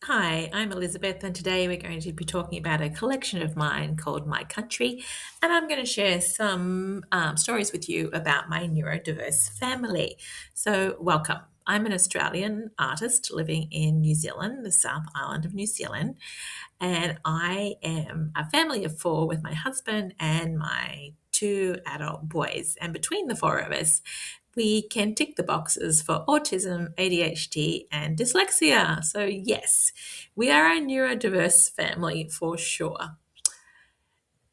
Hi, I'm Elizabeth, and today we're going to be talking about a collection of mine called My Country. And I'm going to share some stories with you about my neurodiverse family. So, welcome. I'm an Australian artist living in New Zealand, the South Island of New Zealand, and I am a family of four with my husband and my two adult boys. And between the four of us, we can tick the boxes for autism, ADHD, and dyslexia. So, yes, we are a neurodiverse family for sure.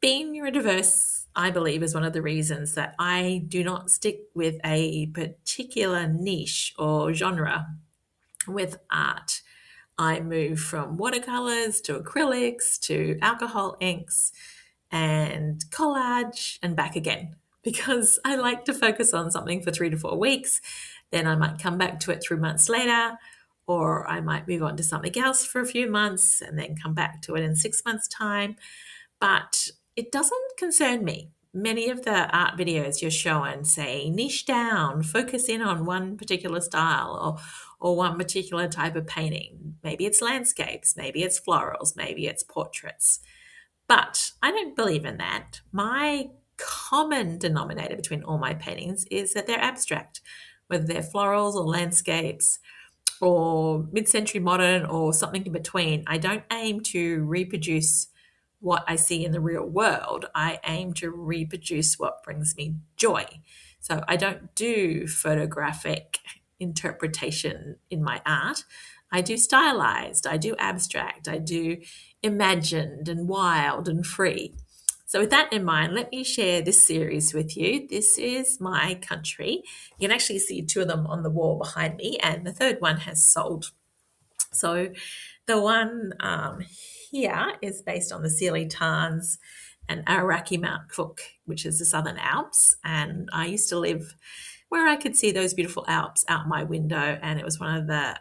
Being neurodiverse, I believe, is one of the reasons that I do not stick with a particular niche or genre with art. I move from watercolors to acrylics to alcohol inks and collage and back again because I like to focus on something for 3 to 4 weeks. Then I might come back to it 3 months later, or I might move on to something else for a few months and then come back to it in 6 months' time. But it doesn't concern me. Many of the art videos you're showing say niche down, focus in on one particular style or one particular type of painting. Maybe it's landscapes, maybe it's florals, maybe it's portraits. But I don't believe in that. My common denominator between all my paintings is that they're abstract, whether they're florals or landscapes or mid century modern or something in between. I don't aim to reproduce what I see in the real world. I aim to reproduce what brings me joy. So I don't do photographic interpretation in my art. I do stylized, I do abstract, I do imagined and wild and free. So, with that in mind, let me share this series with you. This is My Country. You can actually see two of them on the wall behind me, and the third one has sold. So, the one here is based on the Sealy Tarns and Araki Mount Cook, which is the Southern Alps. And I used to live where I could see those beautiful Alps out my window, and it was one of the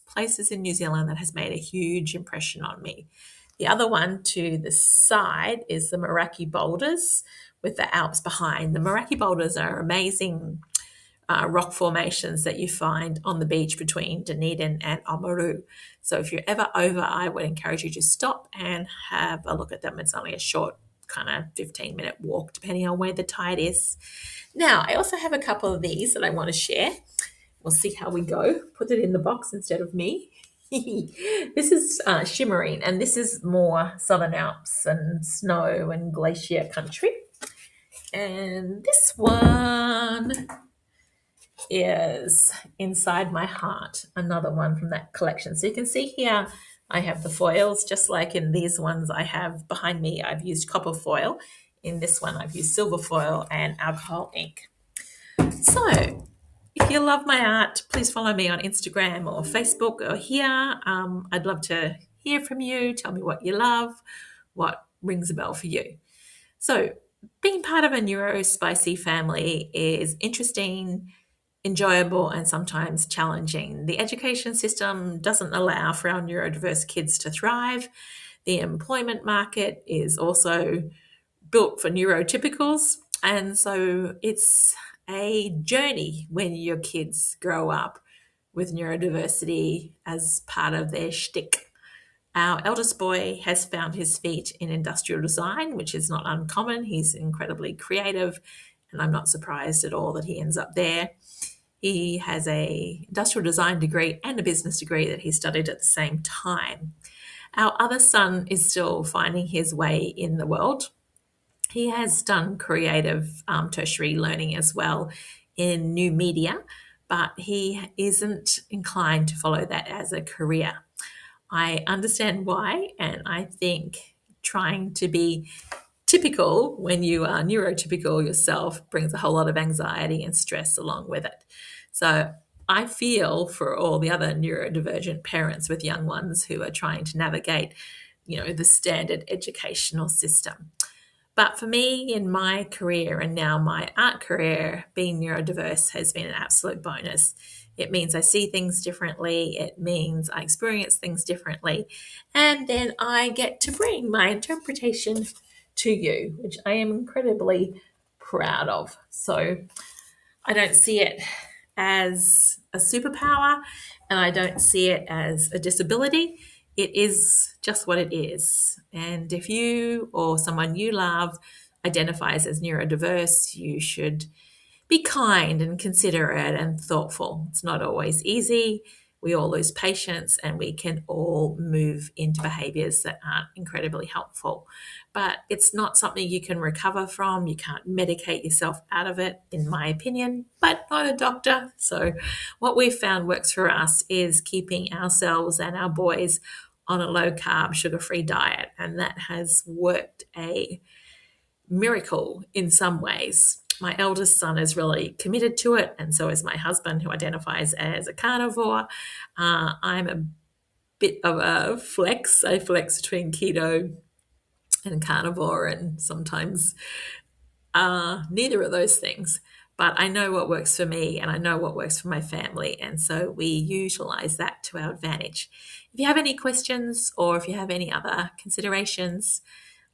places in New Zealand that has made a huge impression on me. The other one to the side is the Meraki Boulders with the Alps behind. The Meraki Boulders are amazing rock formations that you find on the beach between Dunedin and Oamaru. So if you're ever over, I would encourage you to stop and have a look at them. It's only a short kind of 15-minute walk, depending on where the tide is. Now, I also have a couple of these that I want to share. We'll see how we go. Put it in the box instead of me. This is shimmering, and this is more Southern Alps and snow and glacier country. And this one is Inside My Heart, another one from that collection. So you can see here I have the foils, just like in these ones I have behind me. I've used copper foil. In this one, I've used silver foil and alcohol ink. So if you love my art, please follow me on Instagram or Facebook or here. I'd love to hear from you. Tell me what you love, what rings a bell for you. So being part of a neurospicey family is interesting, enjoyable, and sometimes challenging. The education system doesn't allow for our neurodiverse kids to thrive. The employment market is also built for neurotypicals. And so it's a journey when your kids grow up with neurodiversity as part of their shtick. Our eldest boy has found his feet in industrial design, which is not uncommon. He's incredibly creative, and I'm not surprised at all that he ends up there. He has a industrial design degree and a business degree that he studied at the same time. Our other son is still finding his way in the world. He has done creative tertiary learning as well in new media, but he isn't inclined to follow that as a career. I understand why, and I think trying to be typical when you are neurotypical yourself brings a whole lot of anxiety and stress along with it. So I feel for all the other neurodivergent parents with young ones who are trying to navigate, the standard educational system. But for me, in my career and now my art career, being neurodiverse has been an absolute bonus. It means I see things differently. It means I experience things differently. And then I get to bring my interpretation to you, which I am incredibly proud of. So I don't see it as a superpower, and I don't see it as a disability. It is just what it is. And if you or someone you love identifies as neurodiverse, you should be kind and considerate and thoughtful. It's not always easy. We all lose patience and we can all move into behaviors that aren't incredibly helpful. But it's not something you can recover from. You can't medicate yourself out of it, in my opinion, but not a doctor. So, what we've found works for us is keeping ourselves and our boys on a low carb, sugar free diet. And that has worked a miracle in some ways. My eldest son is really committed to it, and so is my husband, who identifies as a carnivore. I'm a bit of a flex. I flex between keto and carnivore, and sometimes neither of those things. But I know what works for me and I know what works for my family. And so we utilize that to our advantage. If you have any questions or if you have any other considerations,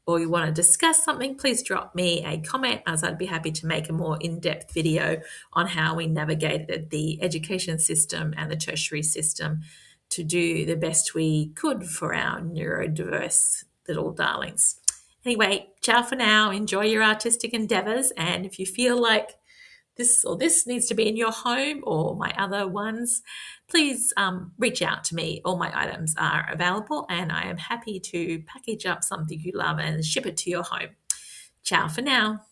or you want to discuss something, please drop me a comment, as I'd be happy to make a more in-depth video on how we navigated the education system and the tertiary system to do the best we could for our neurodiverse little darlings. Anyway, ciao for now. Enjoy your artistic endeavors. And if you feel like this or this needs to be in your home or my other ones, please reach out to me. All my items are available and I am happy to package up something you love and ship it to your home. Ciao for now.